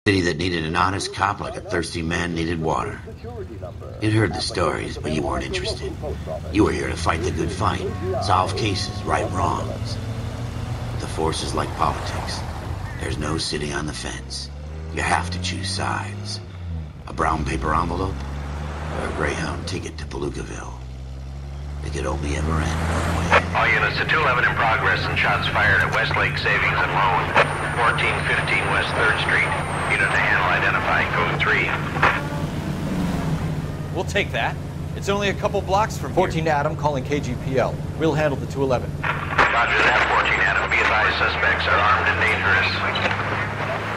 City that needed an honest cop like a thirsty man needed water. You'd heard the stories, but you weren't interested. You were here to fight the good fight, solve cases, right wrongs. But the force is like politics. There's no sitting on the fence. You have to choose sides. A brown paper envelope, or a Greyhound ticket to Palookaville. It could only ever end one way. All units to 211 in progress and shots fired at Westlake Savings and Loan, 1415 West 3rd Street. Unit to handle identified, code 3. We'll take that. It's only a couple blocks from 14 here. Adam calling KGPL. We'll handle the 211. Roger that, 14 Adam. Be advised, suspects are armed and dangerous.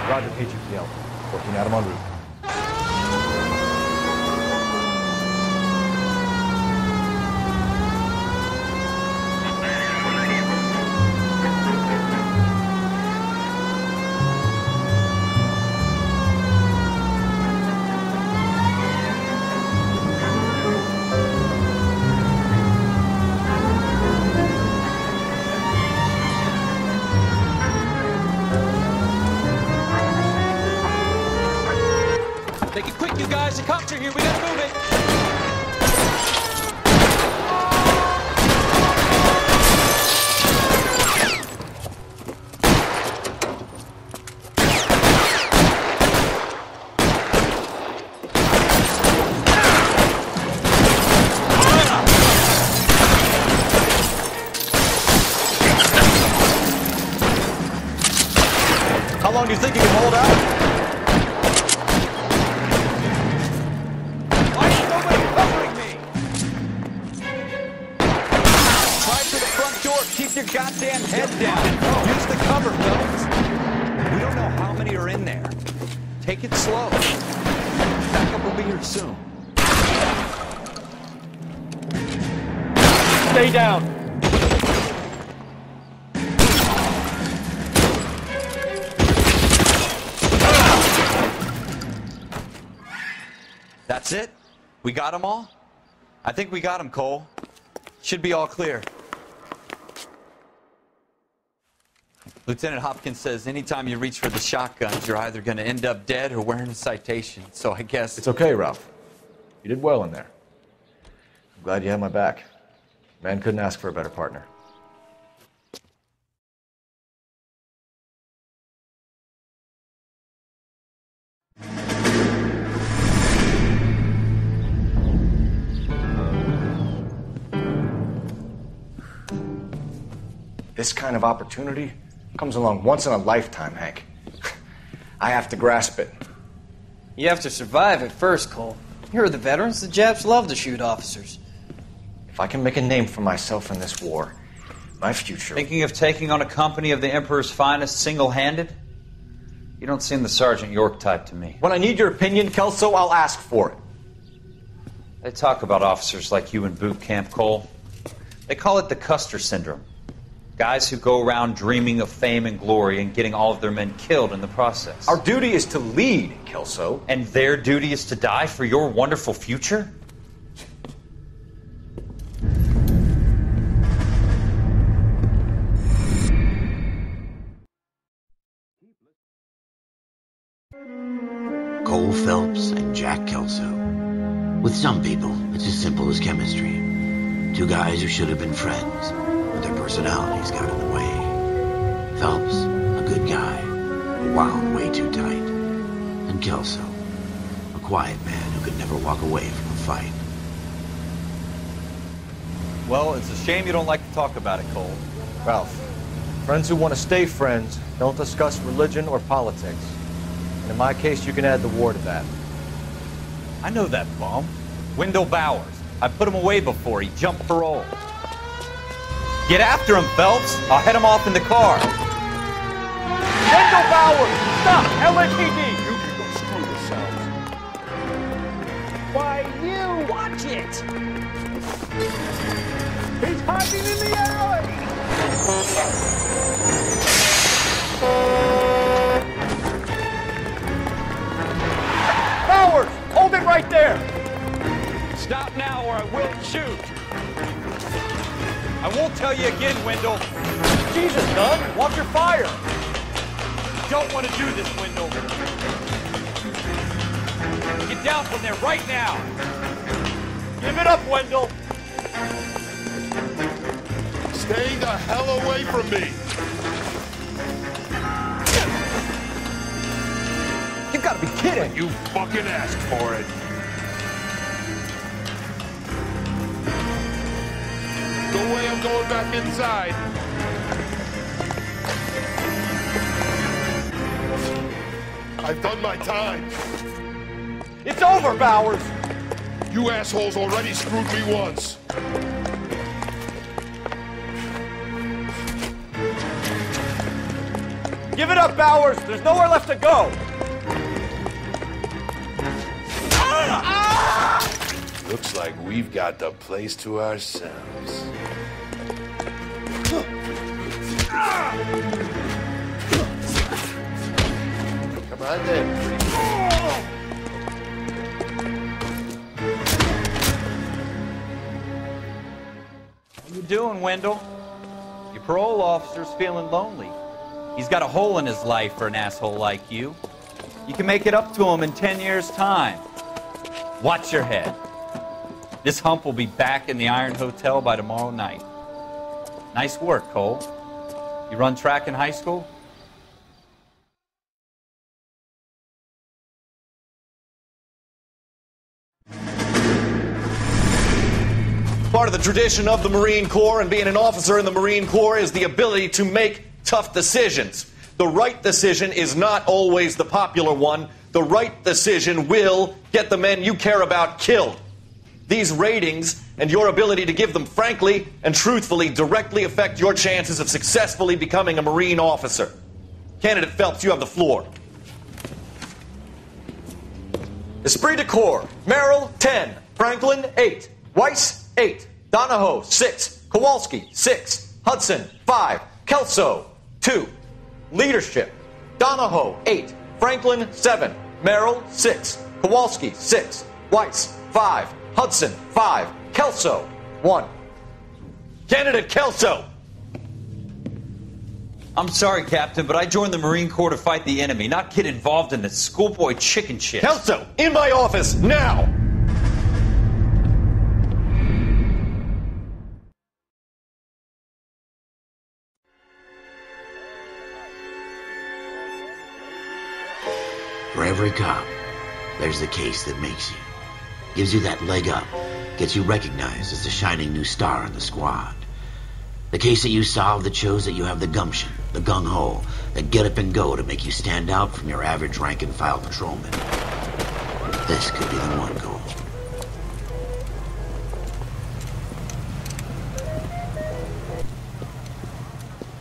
Roger, KGPL. 14 Adam en route. Make it quick, you guys. The cops are here. We gotta move it. How long do you think you can hold out? Keep your goddamn head down. Use the cover, fellas. We don't know how many are in there. Take it slow. Backup will be here soon. Stay down. That's it? We got them all? I think we got them, Cole. Should be all clear. Lieutenant Hopkins says anytime you reach for the shotguns, you're either going to end up dead or wearing a citation. So I guess... It's okay, Ralph. You did well in there. I'm glad you had my back. Man couldn't ask for a better partner. This kind of opportunity comes along once in a lifetime, Hank. I have to grasp it. You have to survive it first, Cole. Here are the veterans. The Japs love to shoot officers. If I can make a name for myself in this war, my future... Thinking of taking on a company of the Emperor's finest single-handed? You don't seem the Sergeant York type to me. When I need your opinion, Kelso, I'll ask for it. They talk about officers like you in boot camp, Cole. They call it the Custer Syndrome. Guys who go around dreaming of fame and glory and getting all of their men killed in the process. Our duty is to lead, Kelso. And their duty is to die for your wonderful future? Cole Phelps and Jack Kelso. With some people, it's as simple as chemistry. Two guys who should have been friends, but their personalities got in the way. Phelps, a good guy, but wound way too tight. And Kelso, a quiet man who could never walk away from a fight. Well, it's a shame you don't like to talk about it, Cole. Ralph, friends who want to stay friends don't discuss religion or politics. And in my case, you can add the war to that. I know that bum. Wendell Bowers. I put him away before. He jumped parole. Get after him, Phelps. I'll head him off in the car. Wendell Bowers! Stop! LAPD! You can go screw yourselves. Why, you! Watch it! He's hiding in the alley! Bowers! Hold it right there! Stop now or I will shoot. I won't tell you again, Wendell. Jesus, Doug! Watch your fire! Don't want to do this, Wendell. Get down from there right now! Give it up, Wendell! Stay the hell away from me! You gotta be kidding! You fucking asked for it! No way I'm going back inside! I've done my time! It's over, Bowers! You assholes already screwed me once! Give it up, Bowers! There's nowhere left to go! Looks like we've got the place to ourselves. Come on then. What you doing, Wendell? Your parole officer's feeling lonely. He's got a hole in his life for an asshole like you. You can make it up to him in 10 years' time. Watch your head. This hump will be back in the Iron Hotel by tomorrow night. Nice work, Cole. You run track in high school? Part of the tradition of the Marine Corps and being an officer in the Marine Corps is the ability to make tough decisions. The right decision is not always the popular one. The right decision will get the men you care about killed. These ratings and your ability to give them frankly and truthfully directly affect your chances of successfully becoming a Marine officer. Candidate Phelps, you have the floor. Esprit de Corps, Merrill, 10. Franklin, 8. Weiss, 8. Donahoe, 6. Kowalski, 6. Hudson, 5. Kelso, 2. Leadership, Donahoe, 8. Franklin, 7. Merrill, 6. Kowalski, 6. Weiss, 5. Hudson, 5. Kelso, 1. Candidate Kelso. I'm sorry, Captain, but I joined the Marine Corps to fight the enemy, not get involved in this schoolboy chicken shit. Kelso, in my office, now! For every cop, there's the case that makes you. Gives you that leg up, gets you recognized as the shining new star in the squad. The case that you solve that shows that you have the gumption, the gung-ho, the get up and go to make you stand out from your average rank-and-file patrolman. This could be the one, Cole.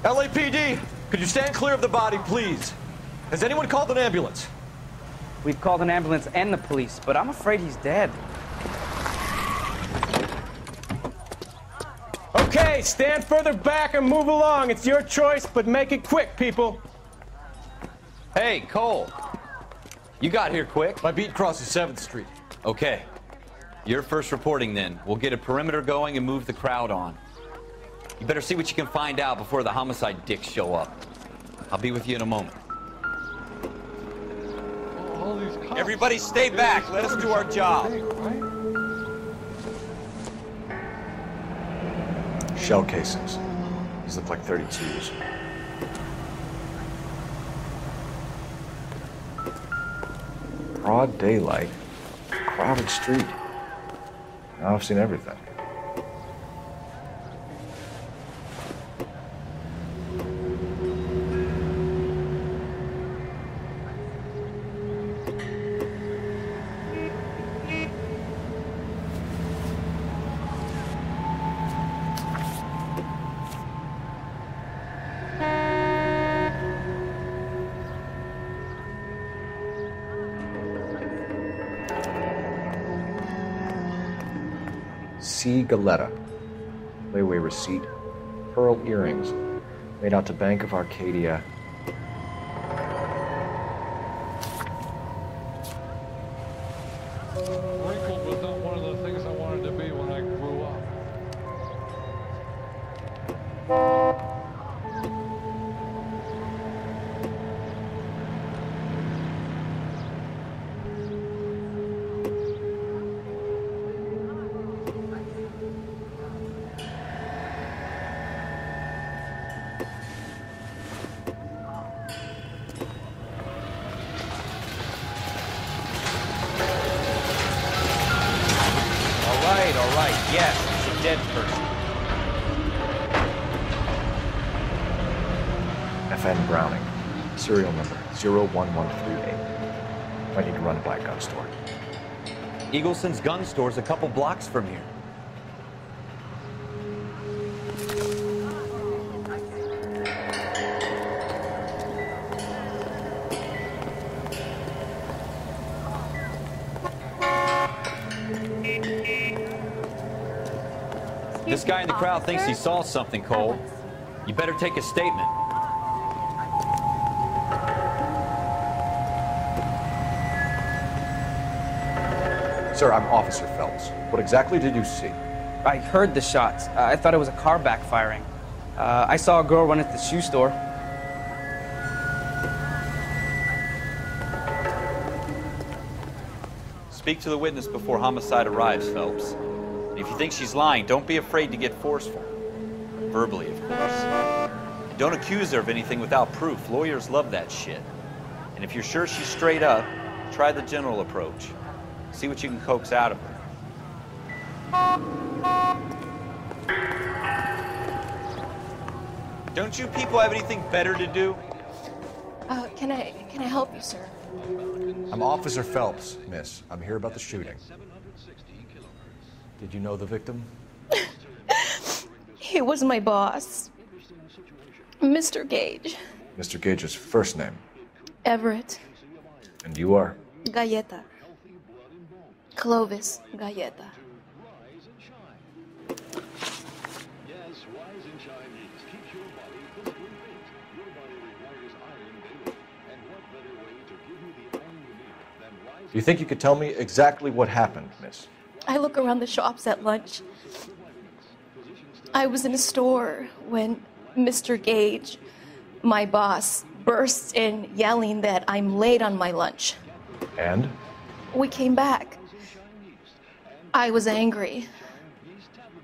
LAPD, could you stand clear of the body, please? Has anyone called an ambulance? We've called an ambulance and the police, but I'm afraid he's dead. Okay, stand further back and move along. It's your choice, but make it quick, people. Hey, Cole. You got here quick. My beat crosses 7th Street. Okay. You're first reporting then. We'll get a perimeter going and move the crowd on. You better see what you can find out before the homicide dicks show up. I'll be with you in a moment. Everybody stay back. Let us do our job. Shell casings. These look like 32s. Broad daylight. Crowded street. Now I've seen everything. C. Galetta. Layaway receipt. Pearl earrings. Made out to Bank of Arcadia. Wrinkled was not one of the things I wanted to be when I grew up. yes, it's a dead person. FN Browning, serial number 01138. I need to run it by a gun store. Eagleson's gun store's a couple blocks from here. This guy in the crowd thinks he saw something, Cole. You better take a statement. Sir, I'm Officer Phelps. What exactly did you see? I heard the shots. I thought it was a car backfiring. I saw a girl run at the shoe store. Speak to the witness before homicide arrives, Phelps. And if you think she's lying, don't be afraid to get forceful. Verbally, of course. Don't accuse her of anything without proof. Lawyers love that shit. And if you're sure she's straight up, try the general approach. See what you can coax out of her. Don't you people have anything better to do? Can I help you, sir? I'm Officer Phelps, miss. I'm here about the shooting. Did you know the victim? He was my boss, Mr. Gage. Mr. Gage's first name? Everett. And you are? Galleta. Clovis Galleta. Do you think you could tell me exactly what happened, miss? I look around the shops at lunch. I was in a store when Mr. Gage, my boss, bursts in yelling that I'm late on my lunch. And? We came back. I was angry.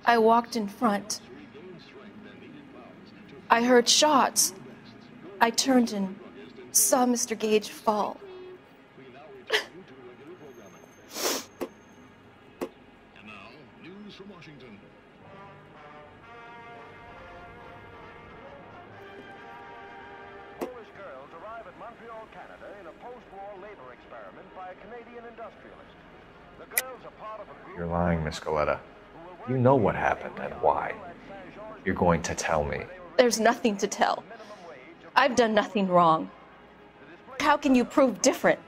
I walked in front. I heard shots. I turned and saw Mr. Gage fall. You're lying, Miss Galleta. You know what happened and why. You're going to tell me. There's nothing to tell. I've done nothing wrong. How can you prove different?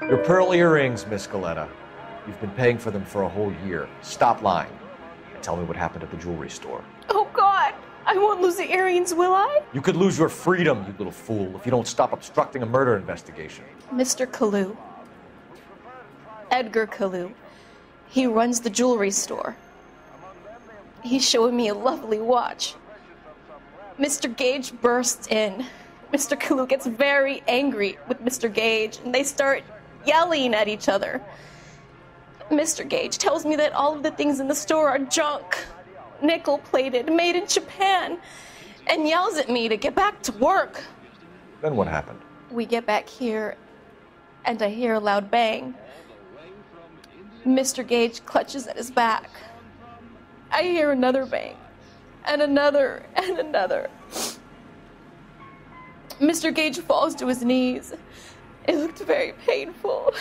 Your pearl earrings, Miss Galleta. You've been paying for them for a whole year. Stop lying and tell me what happened at the jewelry store. Oh, God! I won't lose the earrings, will I? You could lose your freedom, you little fool, if you don't stop obstructing a murder investigation. Mr. Kalu. Edgar Kalu. He runs the jewelry store. He's showing me a lovely watch. Mr. Gage bursts in. Mr. Kalu gets very angry with Mr. Gage, and they start yelling at each other. Mr. Gage tells me that all of the things in the store are junk, nickel-plated, made in Japan, and yells at me to get back to work. Then what happened? We get back here, and I hear a loud bang. Mr. Gage clutches at his back. I hear another bang, and another, and another. Mr. Gage falls to his knees. It looked very painful.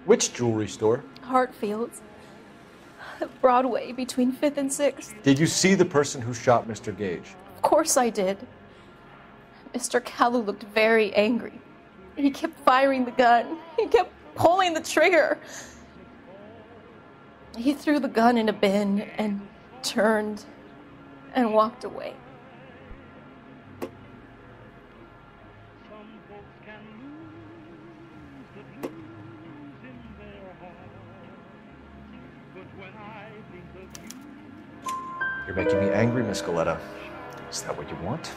Which jewelry store? Hartfield's. Broadway, between 5th and 6th. Did you see the person who shot Mr. Gage? Of course I did. Mr. Kalu looked very angry. He kept firing the gun. He kept pulling the trigger. He threw the gun in a bin and turned and walked away. You're making me angry, Miss Galleta. Is that what you want?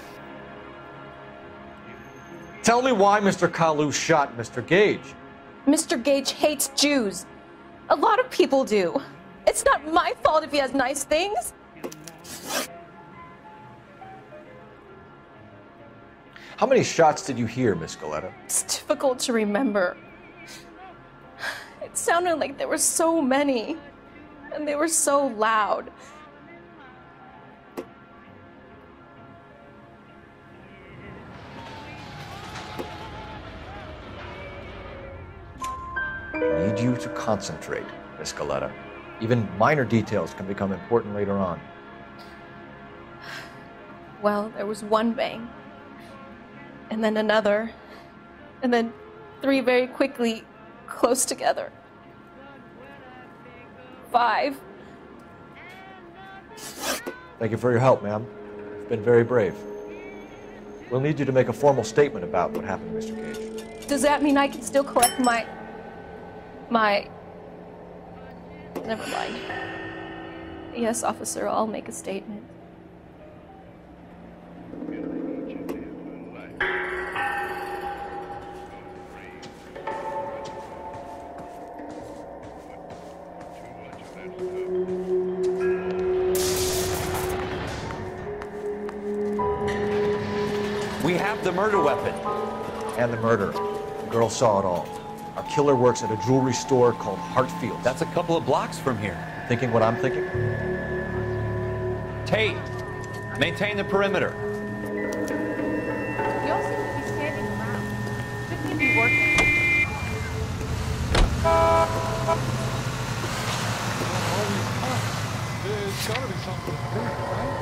Tell me why Mr. Kalu shot Mr. Gage. Mr. Gage hates Jews. A lot of people do. It's not my fault if he has nice things. How many shots did you hear, Miss Galetta? It's difficult to remember. It sounded like there were so many, and they were so loud. I need you to concentrate, Miss Galetta. Even minor details can become important later on. Well, there was one bang, and then another, and then three very quickly, close together. 5. Thank you for your help, ma'am. You've been very brave. We'll need you to make a formal statement about what happened to Mr. Gage. Does that mean I can still collect my... Never mind. Yes, officer, I'll make a statement. We have the murder weapon. And the murder. The girl saw it all. Our killer works at a jewelry store called Hartfield. That's a couple of blocks from here. Thinking what I'm thinking? Tate, maintain the perimeter. You all seem to be standing around. Shouldn't you be working? There's gotta be something to do, right?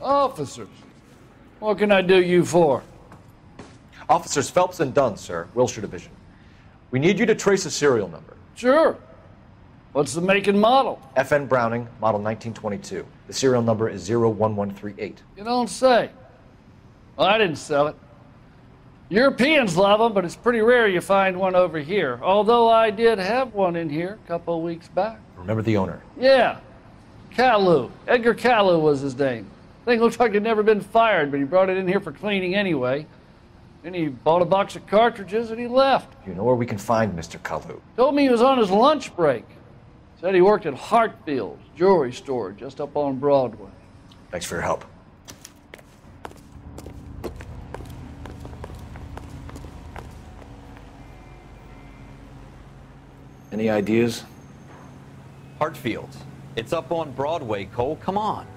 Officers, what can I do you for? Officers Phelps and Dunn, sir, Wilshire Division. We need you to trace a serial number. Sure. What's the make and model? FN Browning, model 1922. The serial number is 01138. You don't say. Well, I didn't sell it. Europeans love them, but it's pretty rare you find one over here. Although I did have one in here a couple of weeks back. Remember the owner? Yeah. Caillou. Edgar Caillou was his name. Thing looks like it'd never been fired, but he brought it in here for cleaning anyway. Then he bought a box of cartridges and he left. You know where we can find Mr. Caillou? Told me he was on his lunch break. Said he worked at Hartfield's jewelry store just up on Broadway. Thanks for your help. Any ideas? Hartfield's. It's up on Broadway, Cole. Come on.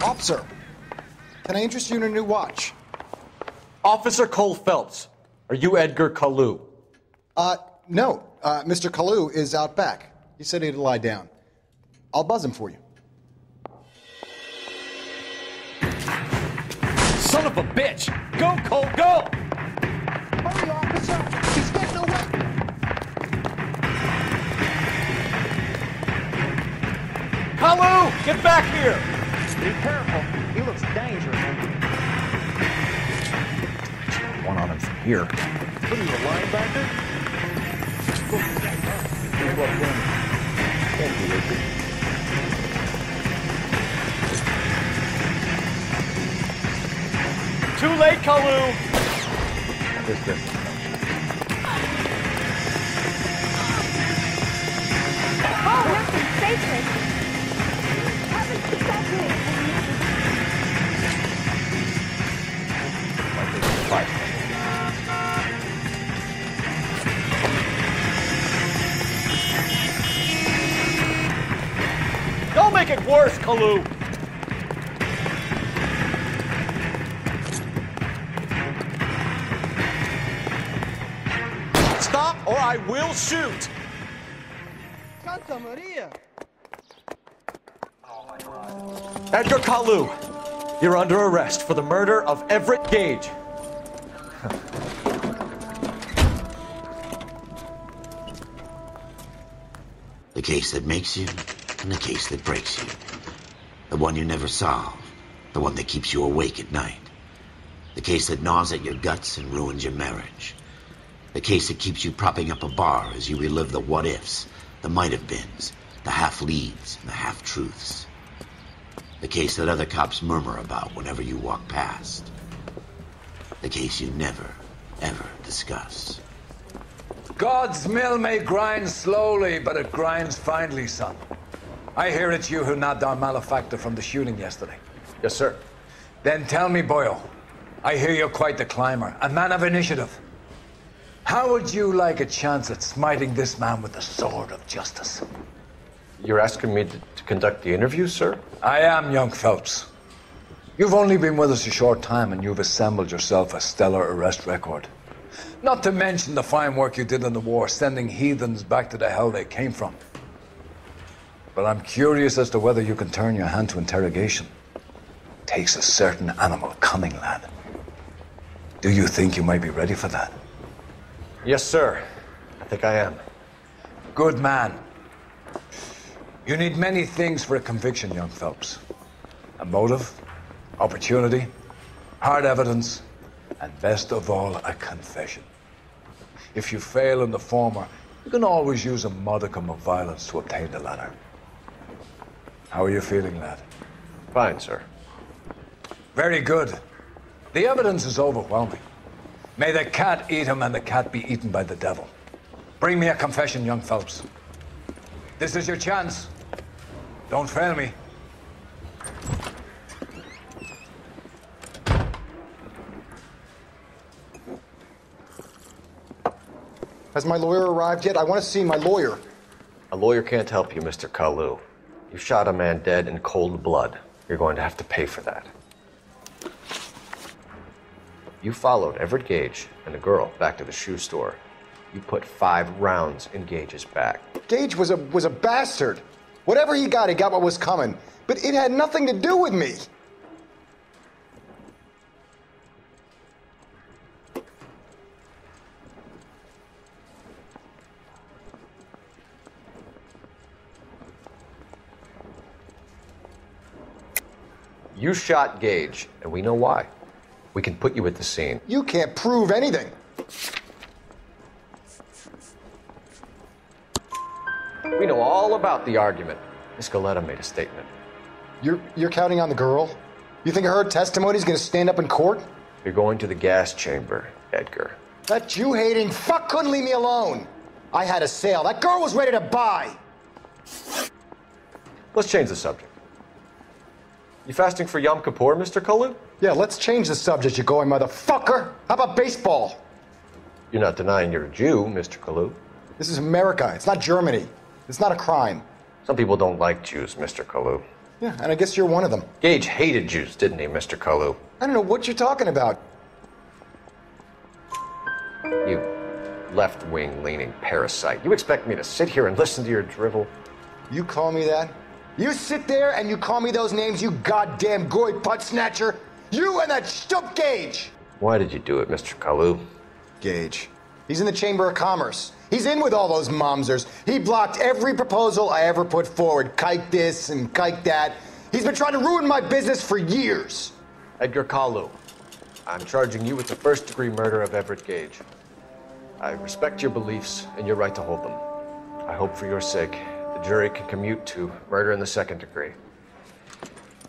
Officer, can I interest you in a new watch? Officer Cole Phelps, are you Edgar Kalu? No. Mr. Kalu is out back. He said he'd lie down. I'll buzz him for you. Son of a bitch! Go, Cole, go! Hurry, officer! He's getting away! Kalu, get back here! Be careful. He looks dangerous. One on him from here. What are you, a linebacker? Too late, Kalu! Oh, nothing sacred. Haven't exactly. Don't make it worse, Kalu! Stop or I will shoot! Santa Maria! Edgar Kalu, you're under arrest for the murder of Everett Gage. The case that makes you, and the case that breaks you. The one you never solve, the one that keeps you awake at night. The case that gnaws at your guts and ruins your marriage. The case that keeps you propping up a bar as you relive the what-ifs, the might-have-beens, the half-leads, and the half-truths. The case that other cops murmur about whenever you walk past. The case you never, ever discuss. God's mill may grind slowly, but it grinds finely, son. I hear it's you who nabbed our malefactor from the shooting yesterday. Yes, sir. Then tell me, Boyle, I hear you're quite the climber, a man of initiative. How would you like a chance at smiting this man with the sword of justice? You're asking me to conduct the interview, sir? I am, young Phelps. You've only been with us a short time and you've assembled yourself a stellar arrest record. Not to mention the fine work you did in the war, sending heathens back to the hell they came from. But I'm curious as to whether you can turn your hand to interrogation. Takes a certain animal cunning, lad. Do you think you might be ready for that? Yes, sir. I think I am. Good man. You need many things for a conviction, young Phelps. A motive, opportunity, hard evidence, and best of all, a confession. If you fail in the former, you can always use a modicum of violence to obtain the latter. How are you feeling, lad? Fine, sir. Very good. The evidence is overwhelming. May the cat eat him and the cat be eaten by the devil. Bring me a confession, young Phelps. This is your chance. Don't fail me. Has my lawyer arrived yet? I want to see my lawyer. A lawyer can't help you, Mr. Kalu. You shot a man dead in cold blood. You're going to have to pay for that. You followed Everett Gage and the girl back to the shoe store. You put 5 rounds in Gage's back. Gage was a bastard. Whatever he got what was coming. But it had nothing to do with me. You shot Gage, and we know why. We can put you at the scene. You can't prove anything. We know all about the argument. Miss Galetta made a statement. You're counting on the girl? You think her testimony's gonna stand up in court? You're going to the gas chamber, Edgar. That Jew-hating fuck couldn't leave me alone. I had a sale. That girl was ready to buy. Let's change the subject. You fasting for Yom Kippur, Mr. Kalu? Yeah, let's change the subject, you going motherfucker. How about baseball? You're not denying you're a Jew, Mr. Kalu. This is America. It's not Germany. It's not a crime. Some people don't like Jews, Mr. Kalu. Yeah, and I guess you're one of them. Gage hated Jews, didn't he, Mr. Kalu? I don't know what you're talking about. You left-wing leaning parasite. You expect me to sit here and listen to your drivel? You call me that? You sit there and you call me those names, you goddamn goy putt snatcher? You and that stump Gage! Why did you do it, Mr. Kalu? Gage. He's in the Chamber of Commerce. He's in with all those momsers. He blocked every proposal I ever put forward. Kike this and kike that. He's been trying to ruin my business for years. Edgar Kalu, I'm charging you with the first-degree murder of Everett Gage. I respect your beliefs and your right to hold them. I hope for your sake the jury can commute to murder in the second degree.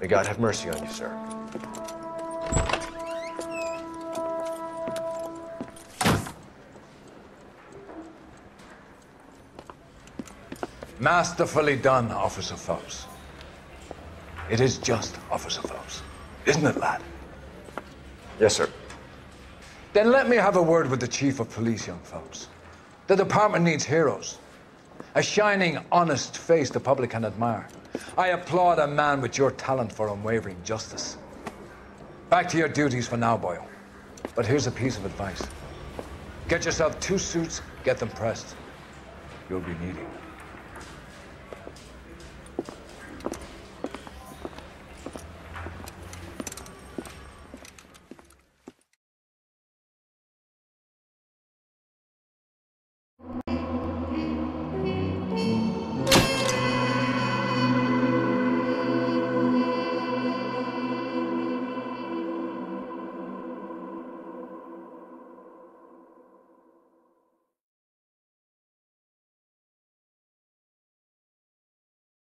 May God have mercy on you, sir. Masterfully done, Officer Phelps. It is just Officer Phelps, isn't it, lad? Yes, sir. Then let me have a word with the Chief of Police, young Phelps. The department needs heroes. A shining, honest face the public can admire. I applaud a man with your talent for unwavering justice. Back to your duties for now, Boyle. But here's a piece of advice. Get yourself 2 suits, get them pressed. You'll be needing